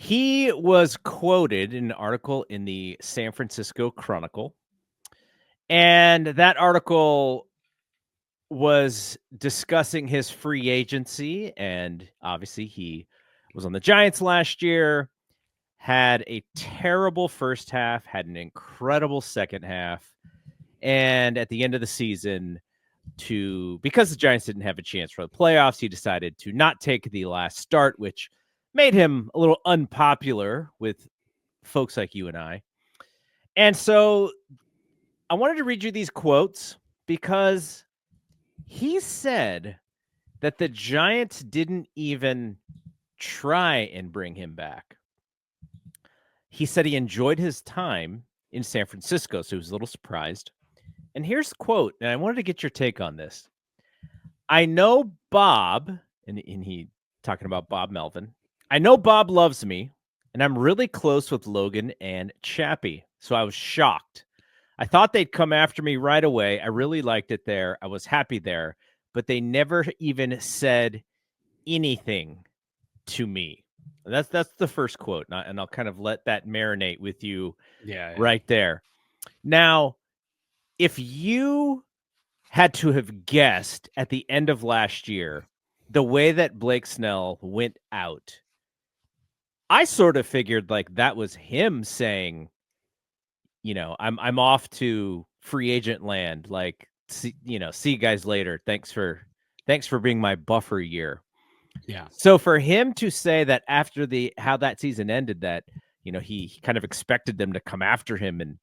He was quoted in an article in the San Francisco Chronicle, and that article was discussing his free agency, and obviously he was on the Giants last year, had a terrible first half, had an incredible second half, and at the end of the season, because the Giants didn't have a chance for the playoffs, he decided to not take the last start, which made him a little unpopular with folks like you and I. And so I wanted to read you these quotes because he said that the Giants didn't even try and bring him back. He said he enjoyed his time in San Francisco, so he was a little surprised. And here's the quote, and I wanted to get your take on this. I know Bob, and he talking about Bob Melvin. I know Bob loves me, and I'm really close with Logan and Chappie, so I was shocked. I thought they'd come after me right away. I really liked it there. I was happy there, but they never even said anything to me. That's the first quote, and I'll kind of let that marinate with you right there. Now, if you had to have guessed at the end of last year the way that Blake Snell went out, I sort of figured like that was him saying, I'm off to free agent land. Like, see you guys later. Thanks for being my buffer year. Yeah. So for him to say that after how that season ended, that, he kind of expected them to come after him and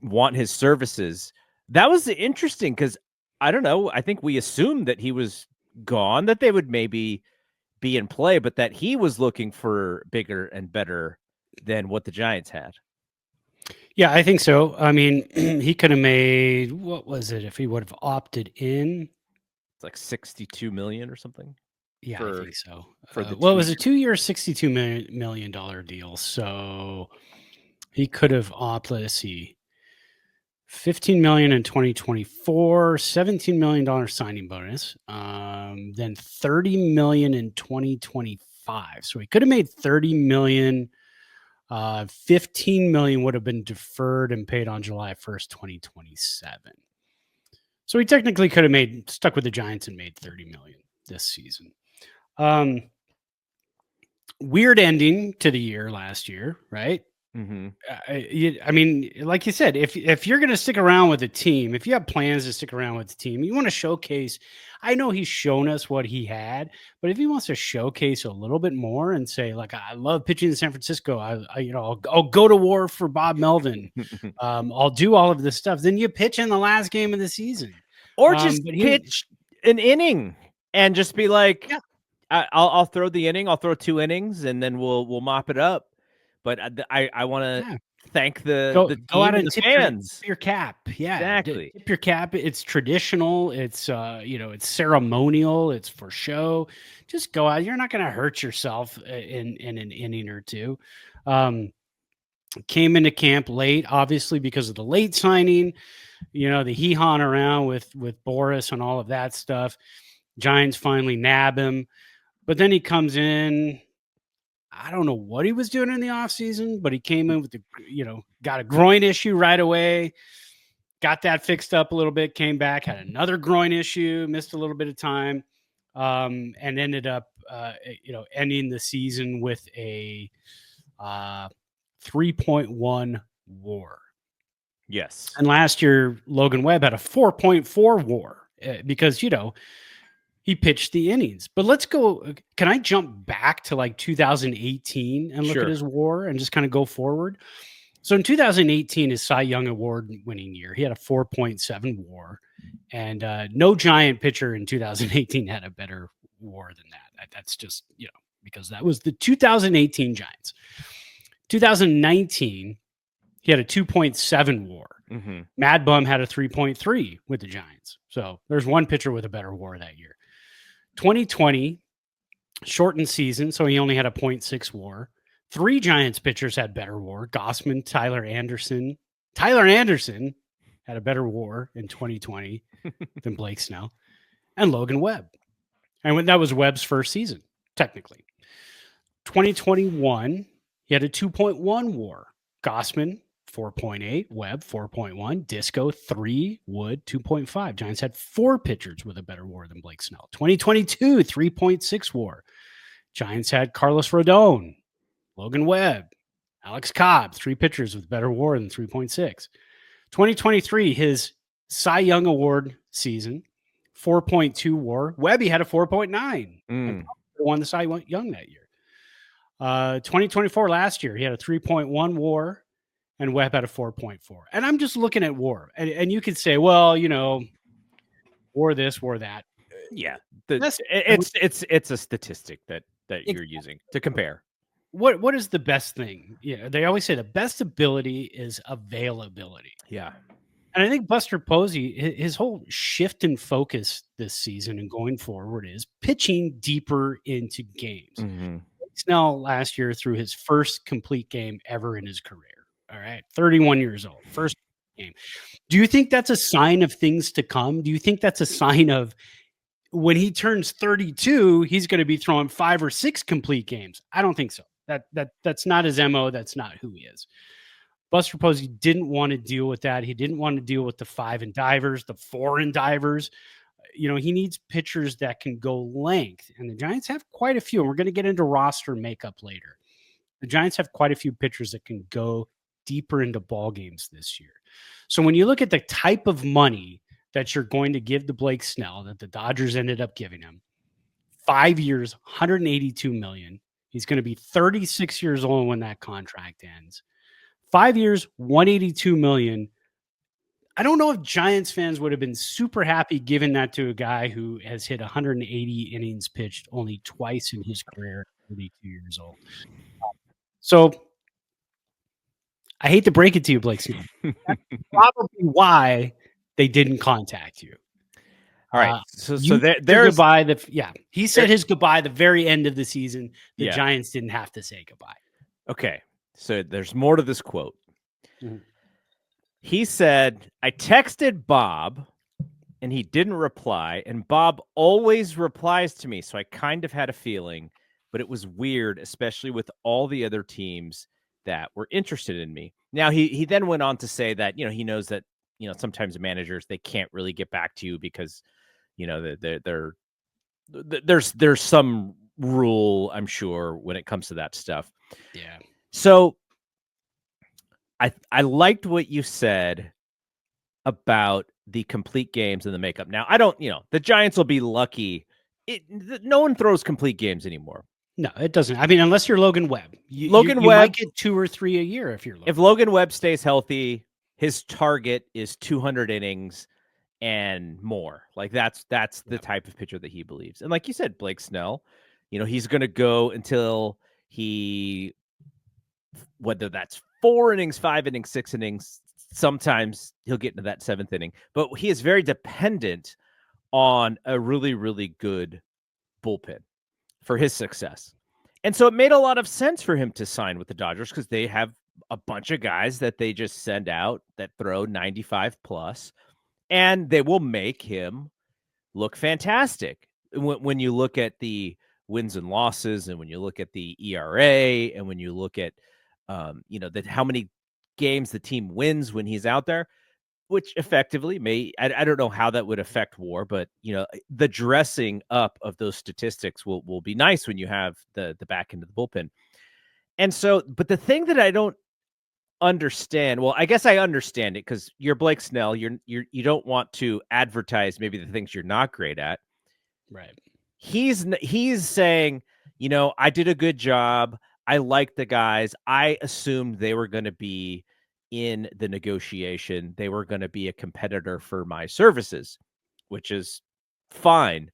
want his services, that was interesting because I don't know. I think we assumed that he was gone, that they would maybe be in play, but that he was looking for bigger and better than what the Giants had. Yeah, I think so. I mean, he could have made, what was it, if he would have opted in? It's like 62 million or something. Yeah, I think so. It was a 2-year, $62 million deal. So he could have opted, let's see, $15 million in 2024, $17 million signing bonus, then $30 million in 2025. So he could have made $30 million. 15 million would have been deferred and paid on July 1st, 2027. So he technically could have stuck with the Giants and made 30 million this season. Weird ending to the year last year, right? Mm-hmm. I mean, like you said, if you're going to stick around with the team, if you have plans to stick around with the team, you want to showcase. I know he's shown us what he had, but if he wants to showcase a little bit more and say, like, I love pitching in San Francisco, I'll go to war for Bob Melvin, I'll do all of this stuff. Then you pitch in the last game of the season, or just pitch an inning and just be like, yeah. I'll throw the inning, I'll throw 2 innings, and then we'll mop it up. But I want to thank the team out and the tip fans. your cap. Yeah, exactly. Tip your cap. It's traditional. It's it's ceremonial. It's for show. Just go out. You're not going to hurt yourself in an inning or two. Came into camp late, obviously because of the late signing. The hee-hawing around with Boris and all of that stuff. Giants finally nab him, but then he comes in. I don't know what he was doing in the offseason, but he came in with got a groin issue right away, got that fixed up a little bit, came back, had another groin issue, missed a little bit of time, and ended up, ending the season with a 3.1 WAR. Yes. And last year, Logan Webb had a 4.4 WAR because, he pitched the innings. But let's go. Can I jump back to like 2018 and look at his WAR and just kind of go forward? So in 2018, his Cy Young Award winning year, he had a 4.7 WAR, and no Giant pitcher in 2018 had a better WAR than that. That's just, because that was the 2018 Giants. 2019, he had a 2.7 WAR. Mm-hmm. Mad Bum had a 3.3 with the Giants. So there's one pitcher with a better WAR that year. 2020, shortened season, so he only had a 0.6 WAR. 3 Giants pitchers had better WAR. Gausman, Tyler Anderson. Tyler Anderson had a better WAR in 2020 than Blake Snell. And Logan Webb. And that was Webb's first season, technically. 2021, he had a 2.1 WAR. Gossman 4.8, Webb 4.1, Disco 3, Wood 2.5. Giants had 4 pitchers with a better WAR than Blake Snell. 2022, 3.6 WAR. Giants had Carlos Rodon, Logan Webb, Alex Cobb, 3 pitchers with better WAR than 3.6. 2023, his Cy Young Award season, 4.2 WAR. Webby had a 4.9 and won the Cy Young that year. 2024, last year, he had a 3.1 WAR and Webb had a 4.4. And I'm just looking at WAR. And you could say, well, WAR this, WAR that. Yeah. It's a statistic that you're using to compare. What is the best thing? Yeah, they always say the best ability is availability. Yeah. And I think Buster Posey, his whole shift in focus this season and going forward is pitching deeper into games. Mm-hmm. Snell last year threw his first complete game ever in his career. All right, 31 years old, first game. Do you think that's a sign of things to come? Do you think that's a sign of when he turns 32, he's going to be throwing 5 or 6 complete games? I don't think so. That's not his MO. That's not who he is. Buster Posey didn't want to deal with that. He didn't want to deal with the 5 and divers, the 4 and divers. He needs pitchers that can go length, and the Giants have quite a few. And we're going to get into roster makeup later. The Giants have quite a few pitchers that can go deeper into ball games this year. So when you look at the type of money that you're going to give to Blake Snell, that the Dodgers ended up giving him, 5 years, $182 million. He's going to be 36 years old when that contract ends. 5 years, $182 million. I don't know if Giants fans would have been super happy giving that to a guy who has hit 180 innings pitched only twice in his career at 32 years old. So I hate to break it to you, Blake Snell. That's probably why they didn't contact you. All right. So there's goodbye. He said his goodbye the very end of the season. The Giants didn't have to say goodbye. Okay. So there's more to this quote. Mm-hmm. He said, I texted Bob and he didn't reply. And Bob always replies to me. So I kind of had a feeling, but it was weird, especially with all the other teams that were interested in me. Now, he then went on to say that, he knows that, sometimes managers, they can't really get back to you because, there's some rule, I'm sure, when it comes to that stuff. Yeah. So I liked what you said about the complete games and the makeup. Now, I don't, the Giants will be lucky. No one throws complete games anymore. No, it doesn't. I mean, unless you're Logan Webb. You might get 2 or 3 a year if you're Logan. If Logan Webb stays healthy, his target is 200 innings and more. Like that's the type of pitcher that he believes. And like you said, Blake Snell, he's going to go until whether that's 4 innings, 5 innings, 6 innings, sometimes he'll get into that 7th inning, but he is very dependent on a really, really good bullpen for his success. And so it made a lot of sense for him to sign with the Dodgers because they have a bunch of guys that they just send out that throw 95 plus, and they will make him look fantastic. When you look at the wins and losses, and when you look at the ERA, and when you look at how many games the team wins when he's out there, which effectively I don't know how that would affect WAR, but the dressing up of those statistics will be nice when you have the back end of the bullpen. And so, but the thing that I don't understand, well, I guess I understand it because you're Blake Snell. You don't want to advertise maybe the things you're not great at. Right. He's saying, I did a good job. I liked the guys. I assumed they were going to be in the negotiation. They were going to be a competitor for my services, which is fine.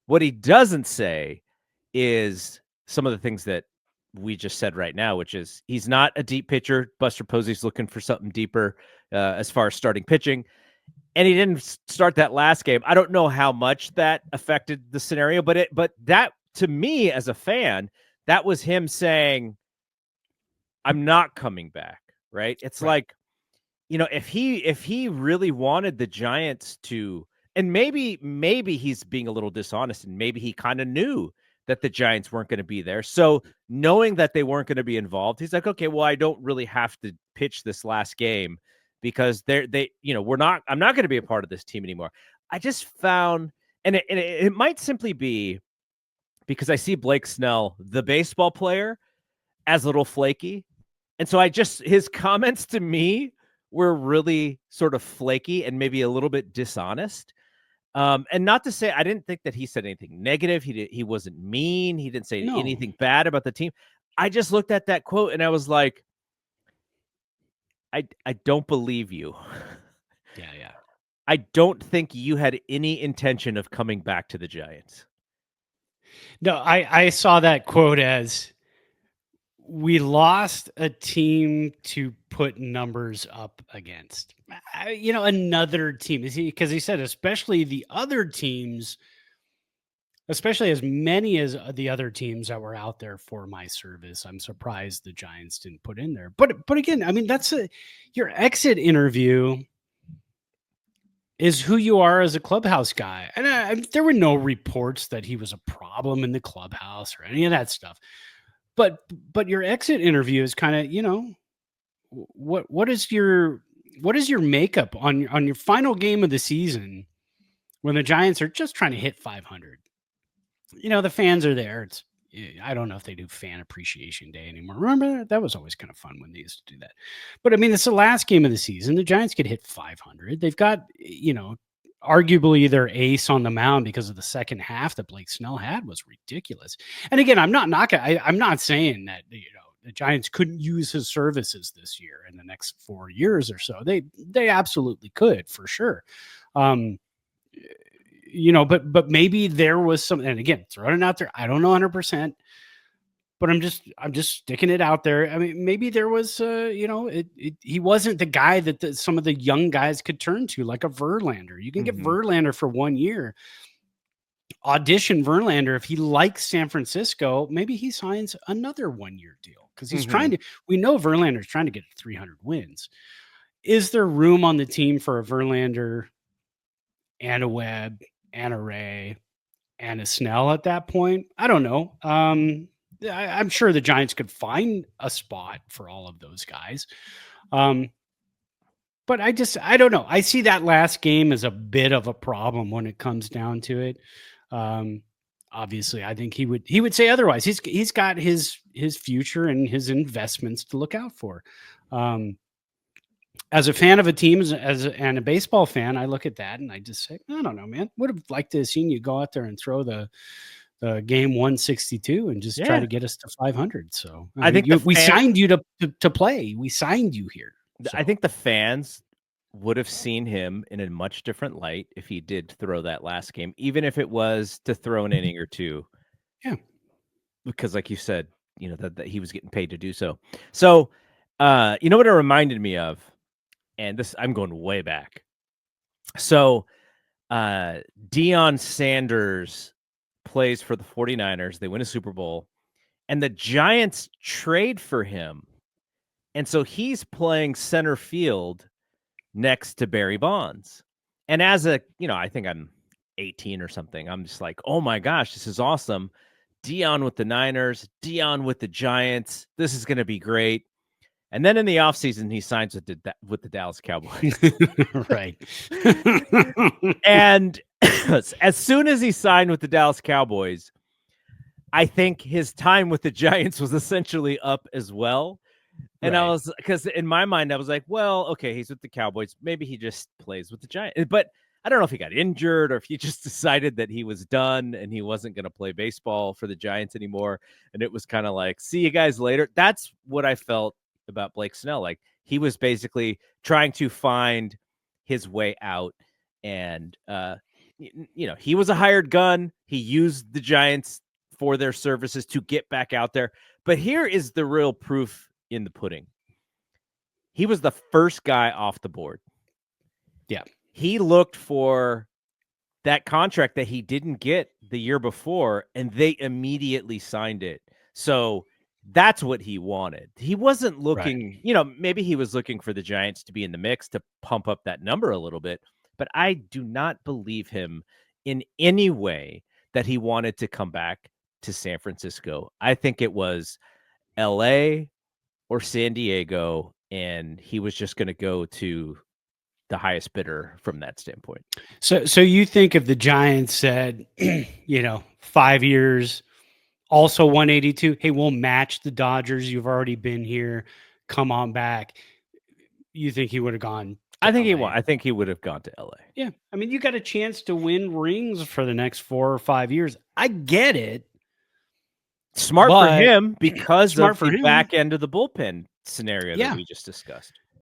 What he doesn't say is some of the things that we just said right now, which is he's not a deep pitcher. Buster Posey's looking for something deeper as far as starting pitching. And he didn't start that last game. I don't know how much that affected the scenario, but that to me as a fan, that was him saying, I'm not coming back. Right. It's like, if he really wanted the Giants to, and maybe he's being a little dishonest and maybe he kind of knew that the Giants weren't going to be there. So knowing that they weren't going to be involved, he's like, okay, well, I don't really have to pitch this last game because I'm not going to be a part of this team anymore. I just found, and it might simply be because I see Blake Snell, the baseball player, as a little flaky. And so his comments to me were really sort of flaky and maybe a little bit dishonest. And not to say I didn't think that he said anything negative. He wasn't mean. He didn't say anything bad about the team. I just looked at that quote and I was like, I don't believe you. Yeah. I don't think you had any intention of coming back to the Giants. No, I saw that quote as, we lost a team to put numbers up against. Another team. Because he said, especially the other teams, especially as many as the other teams that were out there for my service, I'm surprised the Giants didn't put in there. But again, I mean, that's your exit interview is who you are as a clubhouse guy. And there were no reports that he was a problem in the clubhouse or any of that stuff. But your exit interview is kind of, what is your makeup on your final game of the season when the Giants are just trying to hit 500? The fans are there. I don't know if they do fan appreciation day anymore. Remember that was always kind of fun when they used to do that. But I mean, it's the last game of the season. The Giants could hit 500. They've got, arguably their ace on the mound because of the second half that Blake Snell had was ridiculous. And again, I'm not saying that, the Giants couldn't use his services this year in the next 4 years or so. They absolutely could, for sure. But maybe there was some, and again, throwing it out there, I don't know 100%, but I'm just sticking it out there. I mean, maybe there was, he wasn't the guy that some of the young guys could turn to, like a Verlander. You can get Verlander for 1 year. Audition Verlander. If he likes San Francisco, maybe he signs another 1 year deal because he's trying to. We know Verlander's trying to get 300 wins. Is there room on the team for a Verlander and a Webb and a Ray and a Snell at that point? I don't know. I'm sure the Giants could find a spot for all of those guys. But I don't know. I see that last game as a bit of a problem when it comes down to it. Obviously, I think he would say otherwise. He's got his future and his investments to look out for. As a fan of a team and a baseball fan, I look at that and I just say, I don't know, man. Would have liked to have seen you go out there and throw the game 162 and just try to get us to 500. So I think we signed you to play. We signed you here. So. I think the fans would have seen him in a much different light if he did throw that last game, even if it was to throw an inning or two. Yeah. Because like you said, that he was getting paid to do so. So, what it reminded me of, and this, I'm going way back. So, Deion Sanders plays for the 49ers. They win a Super Bowl and the Giants trade for him. And so he's playing center field next to Barry Bonds. And as I think I'm 18 or something, I'm just like, oh my gosh, this is awesome. Deion with the Niners, Deion with the Giants. This is going to be great. And then in the offseason, he signs with the Dallas Cowboys. Right. And as soon as he signed with the Dallas Cowboys, I think his time with the Giants was essentially up as well. And I was, because in my mind, I was like, well, okay, he's with the Cowboys. Maybe he just plays with the Giants. But I don't know if he got injured or if he just decided that he was done and he wasn't going to play baseball for the Giants anymore. And it was kind of like, see you guys later. That's what I felt about Blake Snell. Like he was basically trying to find his way out. And, he was a hired gun. He used the Giants for their services to get back out there. But here is the real proof in the pudding. He was the first guy off the board. Yeah. He looked for that contract that he didn't get the year before, and they immediately signed it. So that's what he wanted. He wasn't looking, maybe he was looking for the Giants to be in the mix to pump up that number a little bit, but I do not believe him in any way that he wanted to come back to San Francisco. I think it was LA or San Diego, and he was just going to go to the highest bidder from that standpoint. So you think if the Giants said, 5 years, also 182, hey, we'll match the Dodgers. You've already been here. Come on back. You think he would have gone? I think he would have gone to LA. Yeah. I mean, you got a chance to win rings for the next 4 or 5 years. I get it. Smart for him because smart of for the him. back end of the bullpen scenario that we just discussed.